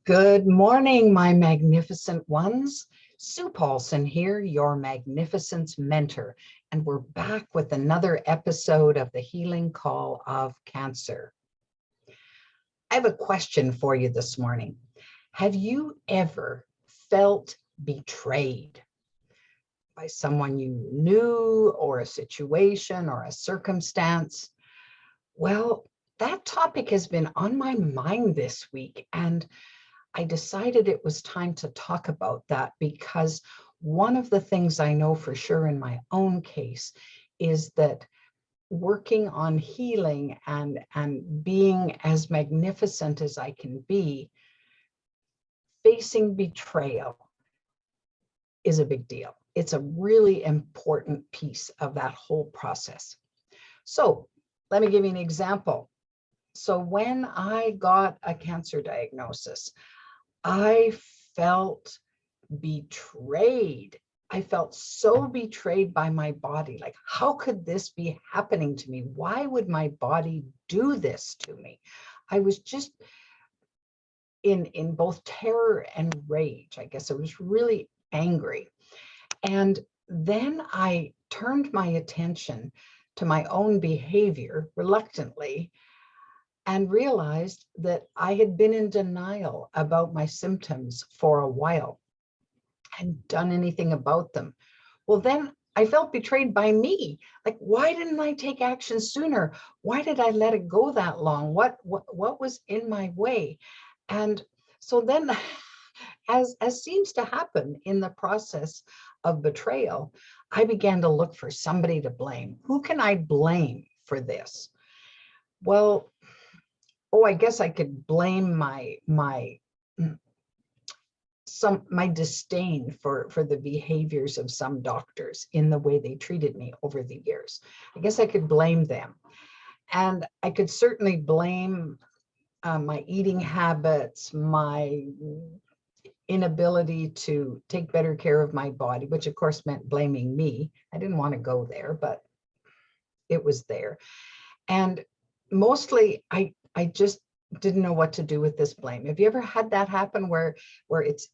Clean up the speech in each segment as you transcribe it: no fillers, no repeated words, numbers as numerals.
Good morning, my magnificent ones. Sue Paulson here, your magnificence mentor, and we're back with another episode of the Healing Call of Cancer. I have a question for you this morning. Have you ever felt betrayed by someone you knew, or a situation, or a circumstance? Well, that topic has been on my mind this week, and I decided it was time to talk about that because one of the things I know for sure in my own case is that working on healing and being as magnificent as I can be, facing betrayal is a big deal. It's a really important piece of that whole process. So let me give you an example. So when I got a cancer diagnosis, I felt betrayed. I felt so betrayed by my body. Like, how could this be happening to me? Why would my body do this to me? I was just in both terror and rage. I guess I was really angry. And then I turned my attention to my own behavior reluctantly and realized that I had been in denial about my symptoms for a while. I hadn't done anything about them. Well, then I felt betrayed by me. Like, why didn't I take action sooner? Why did I let it go that long? What was in my way? And so then, as seems to happen in the process of betrayal, I began to look for somebody to blame. Who can I blame for this? Well, I guess I could blame my disdain for the behaviors of some doctors in the way they treated me over the years. I guess I could blame them. And I could certainly blame my eating habits, my inability to take better care of my body, which of course meant blaming me. I didn't want to go there, but it was there. And mostly I just didn't know what to do with this blame. Have you ever had that happen where it's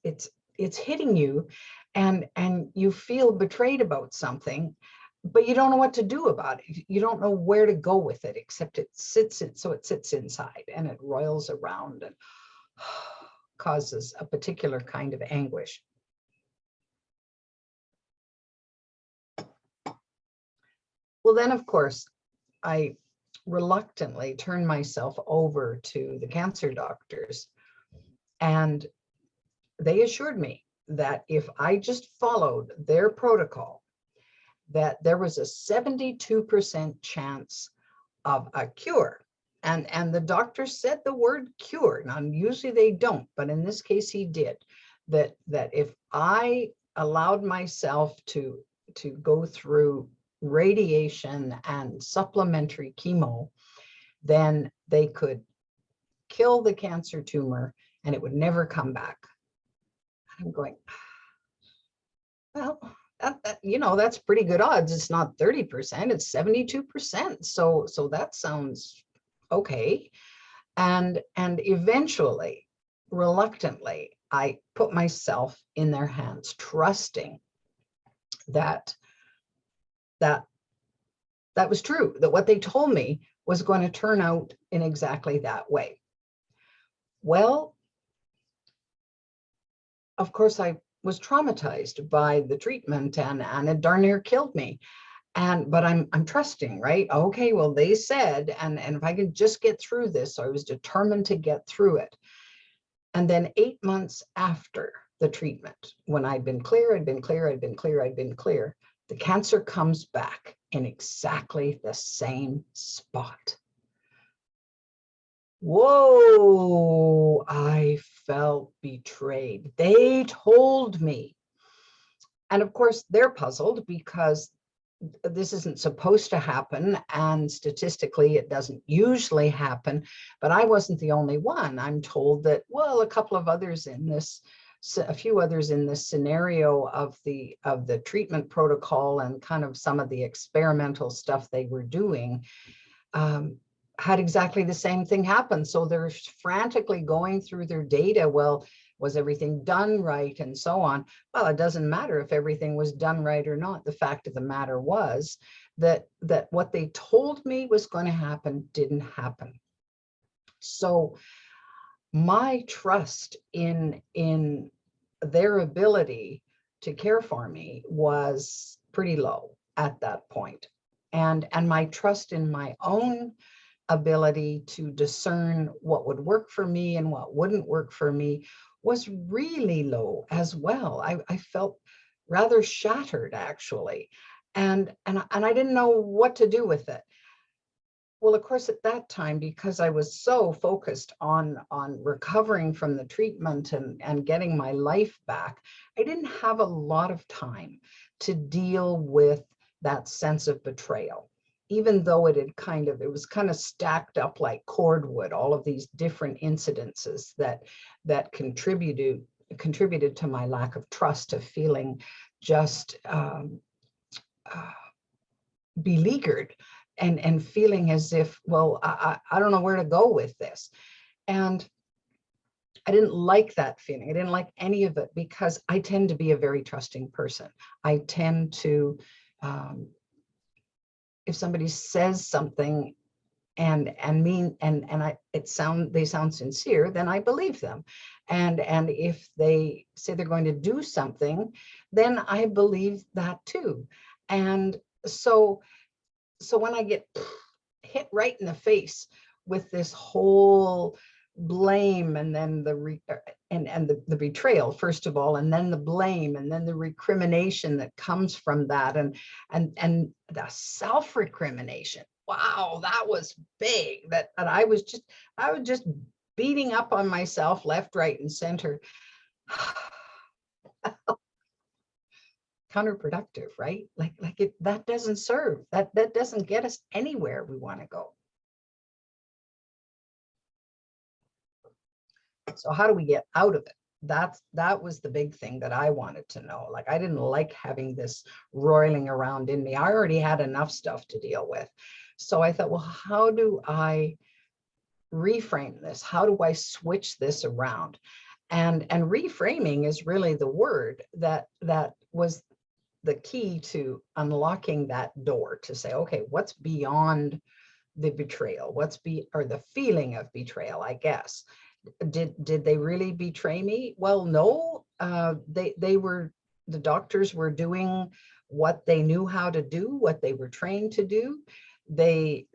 hitting you and you feel betrayed about something, but you don't know what to do about it? You don't know where to go with it, except it sits inside and it roils around and causes a particular kind of anguish. Well, then, of course, I reluctantly turned myself over to the cancer doctors, and they assured me that if I just followed their protocol, that there was a 72% chance of a cure. And the doctor said the word cure. Now, usually they don't, but in this case he did. That if I allowed myself to go through radiation and supplementary chemo, then they could kill the cancer tumor and it would never come back. I'm going, well, that's pretty good odds. It's not 30%, it's 72%. So that sounds okay. And eventually, reluctantly, I put myself in their hands, trusting that was true, that what they told me was going to turn out in exactly that way. Well, of course, I was traumatized by the treatment and it darn near killed me. But I'm trusting, right? Okay, well, they said, and if I can just get through this, so I was determined to get through it. And then 8 months after the treatment, when I'd been clear, the cancer comes back in exactly the same spot. Whoa, I felt betrayed. They told me. And of course, they're puzzled because this isn't supposed to happen, and statistically it doesn't usually happen, but I wasn't the only one. I'm told that, well, a few others in this scenario of the treatment protocol and kind of some of the experimental stuff they were doing, had exactly the same thing happen. So they're frantically going through their data. Well, was everything done right and so on? Well, it doesn't matter if everything was done right or not. The fact of the matter was that what they told me was going to happen didn't happen. So my trust in their ability to care for me was pretty low at that point. And my trust in my own ability to discern what would work for me and what wouldn't work for me was really low as well. I felt rather shattered, actually, and I didn't know what to do with it. Well, of course, at that time, because I was so focused on recovering from the treatment and getting my life back, I didn't have a lot of time to deal with that sense of betrayal, even though it was kind of stacked up like cordwood, all of these different incidences that contributed to my lack of trust, of feeling just beleaguered and feeling as if, well, I don't know where to go with this. And I didn't like that feeling. I didn't like any of it because I tend to be a very trusting person. I tend to, if somebody says something they sound sincere, then I believe them. And if they say they're going to do something, then I believe that too. And so when I get hit right in the face with this whole blame, and then the betrayal, first of all, and then the blame, and then the recrimination that comes from that, and the self-recrimination. Wow, that was big. That I was just beating up on myself left, right, and center. Counterproductive, right? That doesn't serve, that doesn't get us anywhere we want to go. So how do we get out of it? That was the big thing that I wanted to know. Like, I didn't like having this roiling around in me. I already had enough stuff to deal with. So I thought, well, how do I reframe this? How do I switch this around? And reframing is really the word that was the key to unlocking that door, to say, okay, what's beyond the betrayal? Or the feeling of betrayal, I guess. Did they really betray me? Well, no. The doctors were doing what they knew how to do, what they were trained to do. They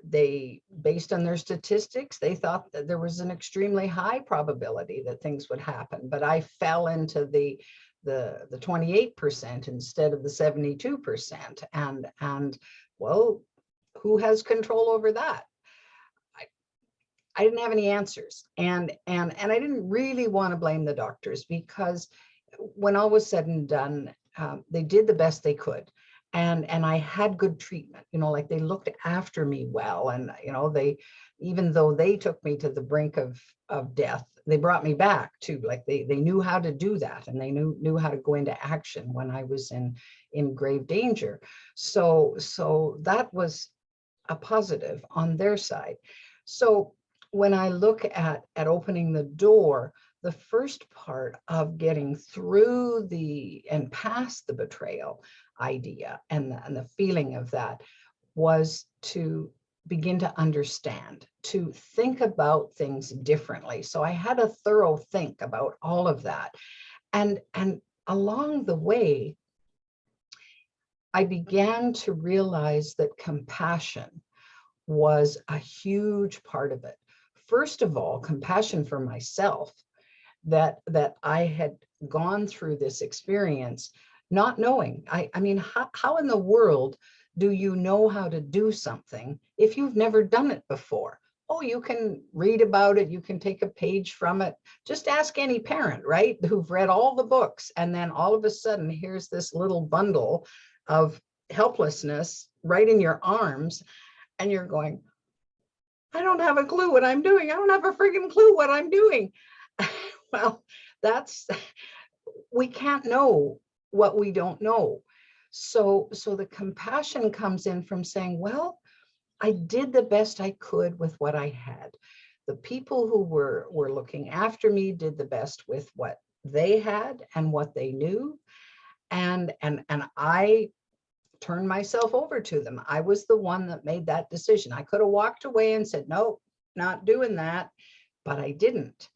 based on their statistics, they thought that there was an extremely high probability that things would happen, but I fell into the 28% instead of the 72%. And well, who has control over that? I didn't have any answers. And I didn't really want to blame the doctors, because when all was said and done, they did the best they could. And I had good treatment, like they looked after me well. And, even though they took me to the brink of death, they brought me back too. Like they knew how to do that, and they knew how to go into action when I was in grave danger. So that was a positive on their side. So when I look at opening the door, the first part of getting through and past the betrayal idea and the feeling of that was to begin to understand, to think about things differently. So I had a thorough think about all of that. And along the way, I began to realize that compassion was a huge part of it. First of all, compassion for myself, that I had gone through this experience not knowing. I mean, how in the world do you know how to do something if you've never done it before? Oh, you can read about it, you can take a page from it. Just ask any parent, right, who've read all the books, and then all of a sudden here's this little bundle of helplessness right in your arms, and you're going, I don't have a clue what I'm doing. I don't have a freaking clue what I'm doing. Well, we can't know what we don't know. So the compassion comes in from saying, well, I did the best I could with what I had. The people who were looking after me did the best with what they had and what they knew. And I turned myself over to them. I was the one that made that decision. I could have walked away and said, nope, not doing that, but I didn't.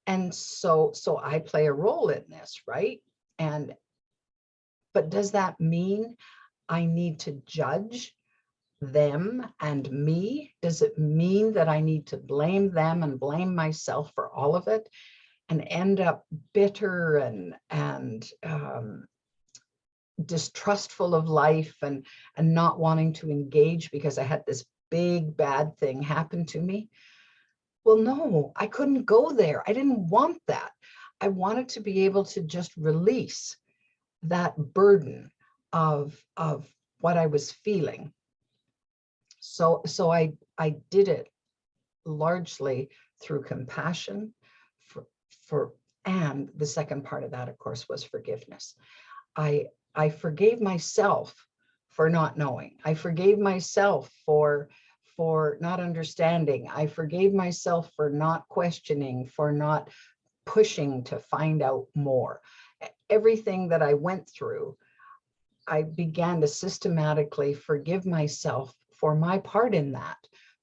And so I play a role in this, right? But does that mean I need to judge them and me? Does it mean that I need to blame them and blame myself for all of it and end up bitter and distrustful of life and not wanting to engage because I had this big bad thing happen to me? Well, no, I couldn't go there. I didn't want that. I wanted to be able to just release that burden of what I was feeling. So I did it largely through compassion and the second part of that, of course, was forgiveness. I forgave myself for not knowing. I forgave myself for not understanding. I forgave myself for not questioning, for not pushing to find out more. Everything that I went through, I began to systematically forgive myself for my part in that,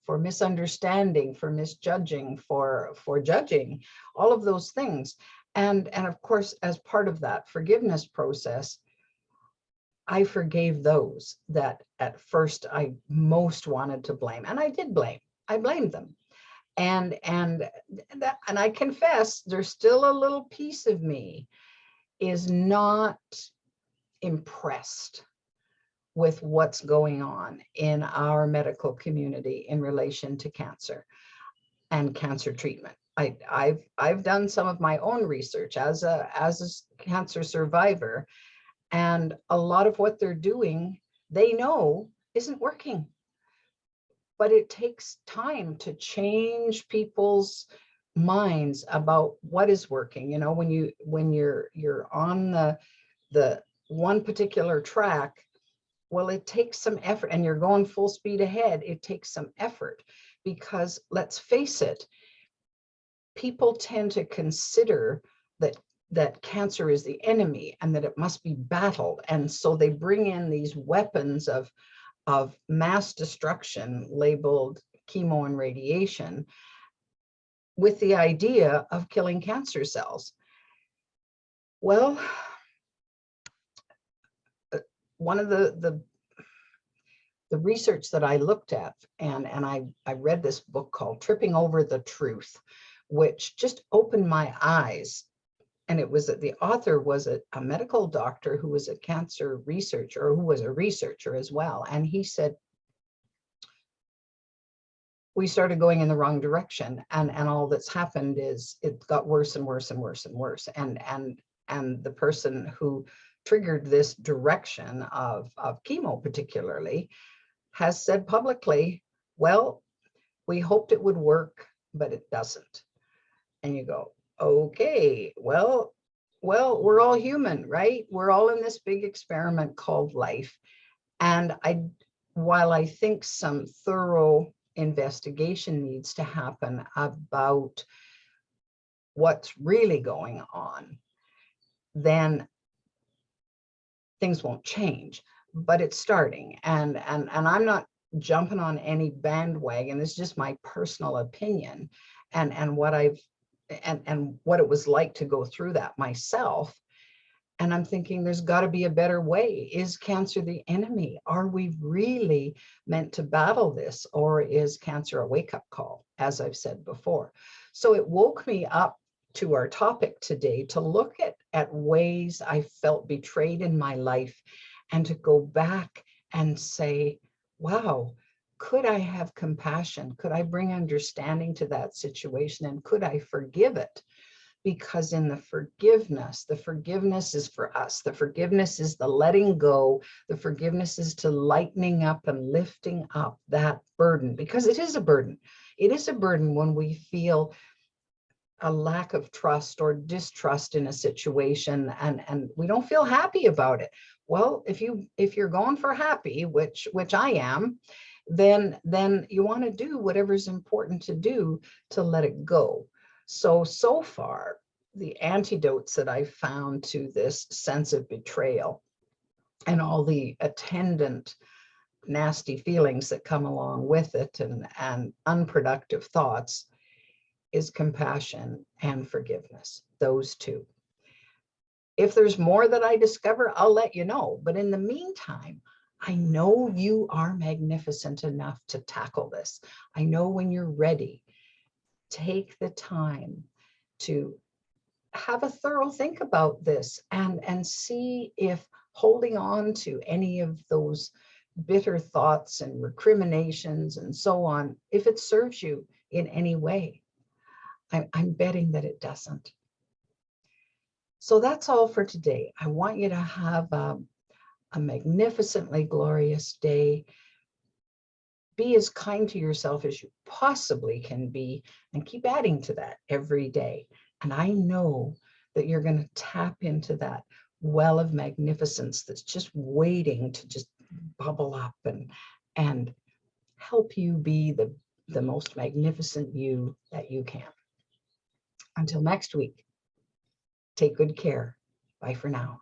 for misunderstanding, for misjudging, for judging, all of those things. And of course, as part of that forgiveness process, I forgave those that at first I most wanted to blame. And I did blame. I blamed them. And I confess, there's still a little piece of me is not impressed with what's going on in our medical community in relation to cancer and cancer treatment. I've done some of my own research as a cancer survivor, and a lot of what they're doing, they know isn't working. But it takes time to change people's minds about what is working. You know, when you're on the one particular track, well, it takes some effort, and you're going full speed ahead. It takes some effort because, let's face it, people tend to consider that cancer is the enemy and that it must be battled. And so they bring in these weapons of mass destruction labeled chemo and radiation with the idea of killing cancer cells. Well, one of the research that I looked at, and I read this book called Tripping Over the Truth, which just opened my eyes. And it was that the author was a medical doctor who was a cancer researcher, or who was a researcher as well. And he said, we started going in the wrong direction, and all that's happened is it got worse and worse and worse and worse. And the person who triggered this direction of chemo particularly has said publicly, well, we hoped it would work, but it doesn't. And you go, okay, well, we're all human, right? We're all in this big experiment called life. And while I think some thorough investigation needs to happen about what's really going on, then things won't change. But it's starting, and I'm not jumping on any bandwagon. It's just my personal opinion, and what what it was like to go through that myself. And I'm thinking, there's got to be a better way. Is cancer the enemy? Are we really meant to battle this, or is cancer a wake-up call, as I've said before? So it woke me up to our topic today, to look at ways I felt betrayed in my life, and to go back and say, wow, could I have compassion? Could I bring understanding to that situation? And could I forgive it? Because in the forgiveness is for us. The forgiveness is the letting go. The forgiveness is to lightening up and lifting up that burden, because it is a burden. It is a burden when we feel a lack of trust or distrust in a situation, and we don't feel happy about it. Well, if you're going for happy, which I am, then you want to do whatever's important to do to let it go. So far, the antidotes that I found to this sense of betrayal and all the attendant nasty feelings that come along with it, and unproductive thoughts, is compassion and forgiveness. Those two. If there's more that I discover, I'll let you know. But in the meantime, I know you are magnificent enough to tackle this. I know when you're ready, take the time to have a thorough think about this and see if holding on to any of those bitter thoughts and recriminations and so on, if it serves you in any way. I'm betting that it doesn't. So that's all for today. I want you to have a magnificently glorious day. Be as kind to yourself as you possibly can be, and keep adding to that every day. And I know that you're going to tap into that well of magnificence that's just waiting to just bubble up and help you be the most magnificent you that you can. Until next week, take good care. Bye for now.